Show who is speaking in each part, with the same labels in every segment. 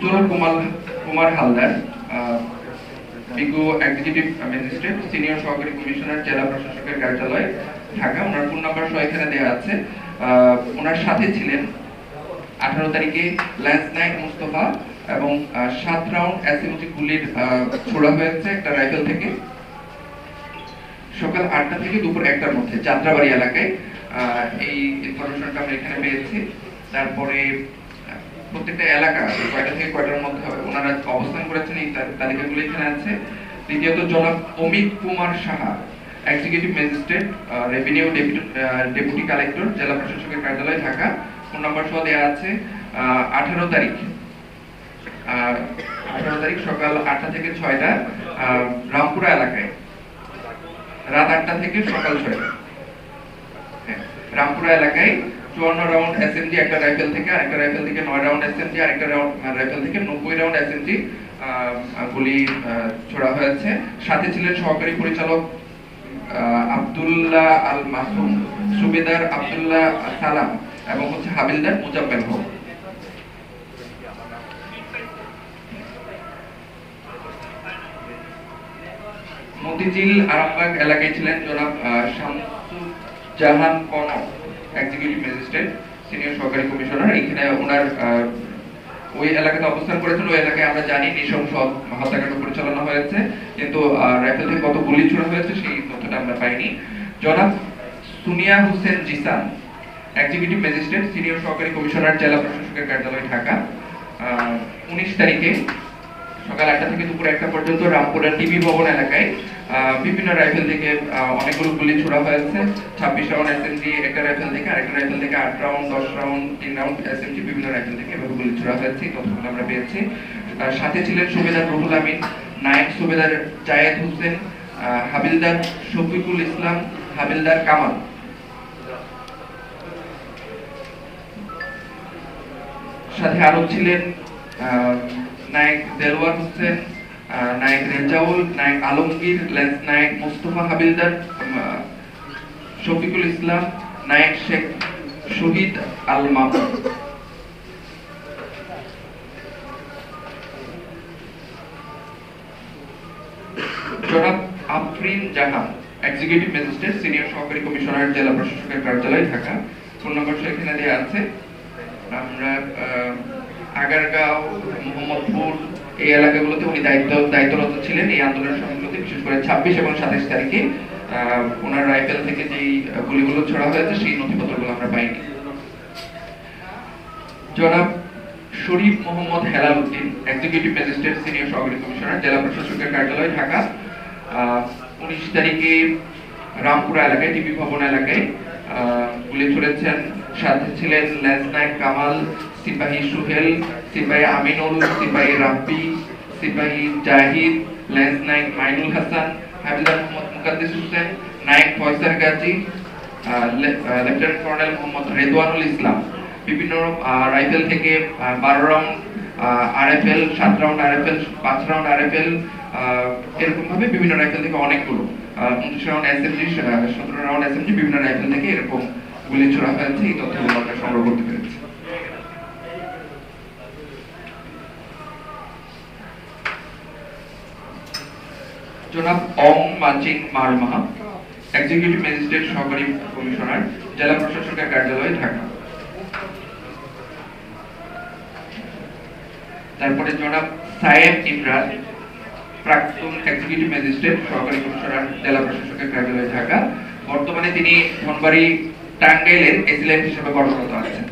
Speaker 1: Zonal Kumar Haldar, বিজ্ঞ executive magistrate, senior সহকারী commissioner, জেলা প্রশাসকের কার্যালয়, ঢাকা। ওনার ফোন নাম্বার সহ এখানে দেওয়া আছে। ওনার সাথে ছিলেন 18 তারিখে ল্যান্স নাইট মুস্তফা এবং 7 রাউন্ড এসএমজি গুলির ছোড়া হয়েছে একটা রাইফেল থেকে সকাল 8টা থেকে দুপুর 1টার মধ্যে যাত্রাবাড়ি এলাকায়। এই ইনফরমেশনটা আমরা এখানে পেয়েছি। তারপরে প্রত্যেকটা এলাকা কয়টা থেকে কয়টার মধ্যে ওনারা অবস্থান করেছেন এই তালিকাগুলো এখানে আছে। দ্বিতীয়ত জনাব Amit Kumar Saha, executive magistrate, revenue deputy collector, জেলা প্রশাসকের কার্যালয়, ঢাকা। ফোন নাম্বার সহ দেওয়া আছে। 18 তারিখ সকাল 8টা থেকে 6টা রামপুরা এলাকায়, রাত 8টা থেকে সকাল 6টা রামপুরা এলাকায় 54 রাউন্ড এসএমজি একটা রাইফেল থেকে, আরেকটা রাইফেল থেকে 9 রাউন্ড এসএমজি, আরেকটা রাইফেল থেকে 90 রাউন্ড এসএমজি গুলি ছোড়া হয়েছে। সাথে ছিলেন সহকারী পরিচালক আব্দুল্লাহ আল মাসুম, সুবেদার আব্দুল্লাহ সালাম এবং হাবিলদার মুজাম্মেল হক। মতিঝিল আরামবাগ এলাকায় ছিলেন জনাব শামসুজ্জাহান কনক, এক্সিকিউটিভ ম্যাজিস্ট্রেট, সিনিয়র সহকারী কমিশনার। এখানে ওনার ওই এলাকাতে অবস্থান করেছেন। ওই এলাকায় আমরা জানি নৃশংস হত্যাকাণ্ড পরিচালনা হয়েছে, কিন্তু রাইফেল থেকে কত গুলি ছোড়া হয়েছে সেই তথ্যটা আমরা পাইনি। জনাব Sunia Hossain Jisan, executive magistrate, senior সহকারী কমিশনার, জেলা প্রশাসকের কার্যালয়, ঢাকা। 19 তারিখে সকাল 8টা থেকে দুপুর 1টা পর্যন্ত রামপুরা টিভি ভবন এলাকায় বিভিন্ন রাইফেল থেকে অনেকগুলো গুলি ছোড়া হয়েছে। 26 রাউন্ড এসএমজি একটা রাইফেল থেকে, আরেকটা রাইফেল থেকে 8 রাউন্ড, 10 রাউন্ড, 3 রাউন্ড এসএমজি বিভিন্ন রাইফেল থেকে এভাবে গুলি ছোড়া হয়েছে। এই তথ্যগুলো আমরা পেয়েছি। তার সাথে ছিলেন সুবেদার রুহুল আমিন, নায়েব সুবেদার জায়েদ হোসেন, হাবিলদার শফিকুল ইসলাম, হাবিলদার কামাল। সাথে আরো ছিলেন নায়েক দেলওয়ার হোসেন, নায়েক রেজাউল, নায়েক আলমগীর, লেন্স নায়েক মুস্তফা, হাবিলদার শফিকুল ইসলাম, নায়েক শেখ শহীদ আল মাহমুদ। জনাব আফরিন জাহান, এক্সিকিউটিভ ম্যাজিস্ট্রেট, সিনিয়র সহকারী কমিশনার, জেলা প্রশাসকের কার্যালয়, ঢাকা। ফোন নম্বর এখানে দেওয়া আছে। আমরা আগারগাঁও, মোহাম্মদপুর এই এলাকাগুলোতে উনি দায়িত্বরত ছিলেন এই আন্দোলনের সময়গুলোতে, বিশেষ করে 26 এবং 27 তারিখে ওনার রাইফেল থেকে যেই গুলিগুলো ছোড়া হয়েছে সেই নথিপত্রগুলো আমরা পাইনি। জনাব Sharif Mohammad Helal Uddin, executive magistrate, senior সহকারী কমিশনার, জেলা প্রশাসকের কার্যালয়, ঢাকা। 19 তারিখে রামপুরা এলাকায় টিভি ভবন এলাকায় গুলি ছুড়েছেন। সাথে ছিলেন লেন্স নায়েক কামাল, সিপাহী সুহেল, সিপাহী আমিনুল, সিপাহী রাব্বি, সিপাহী জাহিদ, লেন্স নায়েক মাইনুল হাসান, হাবিলদার মোহাম্মদ মুকাদ্দিস হোসেন, নায়েক ফয়সাল গাজী, লেফটেন্যান্ট কর্নেল মোহাম্মদ রেদওয়ানুল ইসলাম। বিভিন্ন রাইফেল থেকে 12 round RFL, 7 round RFL, 5 round RFL, এরকম ভাবে বিভিন্ন রাইফেল থেকে অনেকগুলো 29 রাউন্ড এসএমজি, 17 রাউন্ড এসএমজি বিভিন্ন রাইফেল থেকে এরকম গুলি ছোড়া হয়েছে। এই তথ্যগুলো আমরা সংগ্রহ করতে পেরেছি। জনাব অং মাচিং মারমা, এক্সিকিউটিভ ম্যাজিস্ট্রেট, সহকারী কমিশনার, জেলা প্রশাসকের কার্যালয়, ঢাকা। তারপরে জনাব সায়েব ইমরান, প্রাক্তন এক্সিকিউটিভ ম্যাজিস্ট্রেট, সহকারী কমিশনার, জেলা প্রশাসকের কার্যালয়, ঢাকা। বর্তমানে তিনি ধনবাড়ি টাঙ্গাইলের এসিলেন্ট হিসেবে কর্মরত আছেন।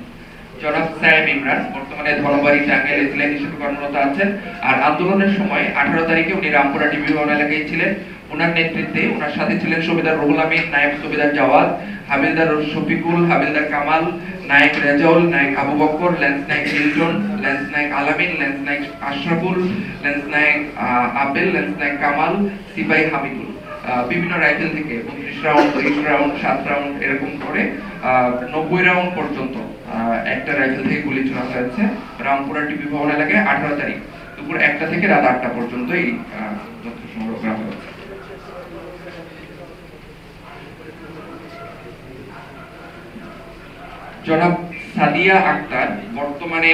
Speaker 1: জনাব সায়েব ইমরান বর্তমানে ধনবাড়ি টাঙ্গাইল এসিলেন্ট হিসেবে কর্মরত আছেন। আর আন্দোলনের সময় 18 তারিখে উনি রামপুরা টিভি ভবন এলাকায় ছিলেন। ওনার নেতৃত্বে ওনার সাথে ছিলেন সুবেদার রুহুল আমিন, নায়েব সুবেদার জাওয়াদ, হাবিলদার শফিকুল, হাবিলদার কামাল, নায়েক রেজাউল, নায়েক আবু বকর, লেন্স নায়েক হিলটন, লেন্স নায়েক আলামিন, লেন্স নায়েক আশরাফুল, লেন্স নায়েক আপেল, লেন্স নায়েক কামাল, সিপাহী হামিদুল। বিভিন্ন রাইফেল থেকে 29 রাউন্ড, 30 রাউন্ড, 7 রাউন্ড এরকম করে 90 রাউন্ড পর্যন্ত একটা রাইফেল থেকে গুলি ছোড়া হয়েছে রামপুরা টিভি ভবন এলাকায় 18 তারিখ দুপুর 1টা থেকে রাত 8টা পর্যন্ত এই তথ্য সংগ্রহ করা হয়েছে। জনাব সাদিয়া আক্তার বর্তমানে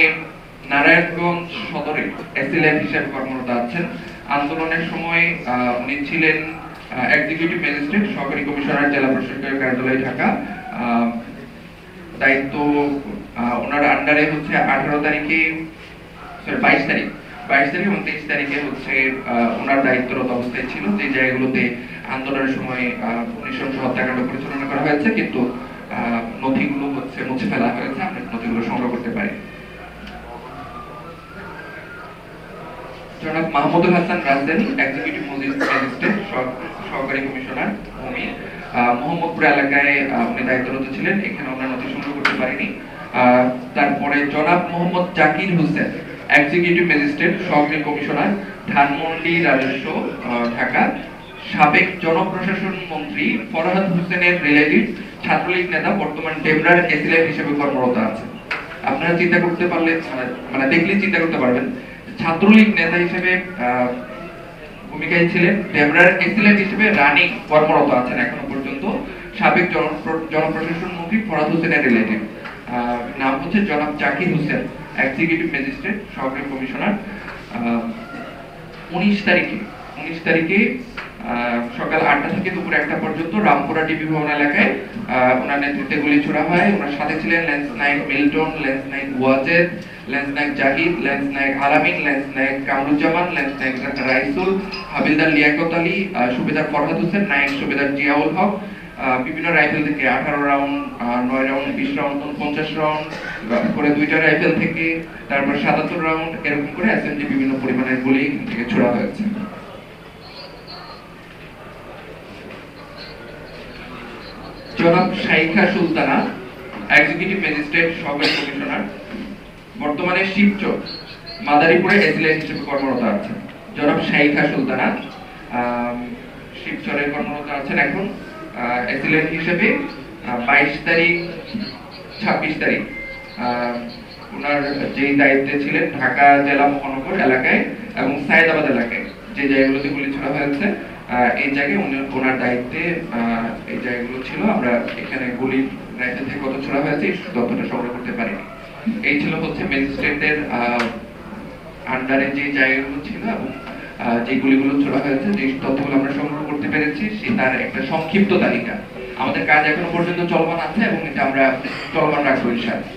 Speaker 1: নারায়ণগঞ্জ সদরে এসিলেন্ট হিসেবে কর্মরত আছেন। আন্দোলনের সময় উনি ছিলেন এক্সিকিউটিভ ম্যাজিস্ট্রেট, সহকারী কমিশনার, জেলা প্রশাসকের কার্যালয়, ঢাকা। দায়িত্ব ওনার আন্ডারে হচ্ছে 18 তারিখে, সরি 22 তারিখ এবং 23 তারিখে হচ্ছে ওনার দায়িত্বরত অবস্থায় ছিল, যে জায়গাগুলোতে আন্দোলনের সময় নৃশংস হত্যাকাণ্ড পরিচালনা করা হয়েছে, কিন্তু নথিগুলো হচ্ছে মুছে ফেলা হয়েছে, আমরা নথিগুলো সংগ্রহ করতে পারি। জনাব মাহমুদুল হাসান রাজধানী, এক্সিকিউটিভ ম্যাজিস্ট্রেট, সহকারী কমিশনার ভূমি, মোহাম্মদপুর এলাকায় উনি দায়িত্বরত ছিলেন, এখানে আমরা নথি সংগ্রহ করতে পারিনি। তারপরে জনাব মোহাম্মদ জাকির হোসেন, এক্সিকিউটিভ ম্যাজিস্ট্রেট, সহকারী কমিশনার, ধানমন্ডি রাজস্ব, ঢাকা। সাবেক জনপ্রশাসন মন্ত্রী ফরহাদ হোসেনের রিলেটিভ, ছাত্রলীগ নেতা, বর্তমান ডেমরার এসিলেন্ট হিসেবে কর্মরত আছে। আপনারা চিন্তা করতে পারলে, মানে দেখলেই চিন্তা করতে পারবেন, ছাত্রলীগ নেতা হিসেবে ভূমিকায় ছিলেন, ডেমরার এসিলেন্ট হিসেবে রানিং কর্মরত আছেন এখনো পর্যন্ত। সাবেক জনপ্রশাসন মন্ত্রী ফরহাদ হোসেনের রিলেটিভ, নাম হচ্ছে জনাব জাকির হোসেন, এক্সিকিউটিভ ম্যাজিস্ট্রেট, সহকারী কমিশনার। 19 তারিখে সকাল 8টা থেকে দুপুর 1টা পর্যন্ত রামপুরা ডিবি ভবন এলাকায় ওনার নেতৃত্বে গুলি ছোড়া হয়। ওনার সাথে ছিলেন লেন্স নায়ক মিল্টন, লেন্স নায়ক ওয়াজেদ, লেন্স নায়ক জাহিদ, লেন্স নায়ক আলামিন, লেন্স নায়ক কামরুজ্জামান, লেন্স নায়ক রাইসুল, হাবিলদার লিয়াকত আলী, সুবেদার ফরহাদ হোসেন, নায়ক সুবেদার জিয়াউল হক। বিভিন্ন রাইফেল থেকে 18 রাউন্ড, 9 রাউন্ড, 20 রাউন্ড, 50 রাউন্ড করে 2টা রাইফেল থেকে, তারপর 77 রাউন্ড, এরকম করে এসএমজি বিভিন্ন পরিমাণের গুলি থেকে ছোড়া হয়েছে। জনাব শাইখা সুলতানা, এক্সিকিউটিভ ম্যাজিস্ট্রেট, সহকারী কমিশনার, বর্তমানে শিবচর মাদারীপুরে এসিলেন্ট হিসেবে কর্মরত আছেন। জনাব শাইখা সুলতানা শিবচরে কর্মরত আছেন এখন এসিলেন্ট হিসেবে। 22 তারিখ, 26 তারিখ ওনার যে দায়িত্বে ছিলেন ঢাকা জেলা মহানগর এলাকায় এবং সায়েদাবাদ এলাকায়, যে জায়গাগুলোতে গুলি ছোড়া হয়েছে, এই জায়গায় ওনার দায়িত্বে এই জায়গাগুলো ছিল। আমরা এখানে গুলির রাইফেল থেকে কত ছোড়া হয়েছে এই তথ্যটা সংগ্রহ করতে পারিনি। এই ছিল হচ্ছে ম্যাজিস্ট্রেটের আন্ডারে যে জায়গাগুলো ছিল এবং যে গুলিগুলো ছোড়া হয়েছে, যে তথ্যগুলো আমরা সংগ্রহ করতে পেরেছি, তার একটা সংক্ষিপ্ত তালিকা। আমাদের কাজ এখনো পর্যন্ত চলমান আছে এবং এটা আমরা চলমান রাখবো ইনশাআল্লাহ।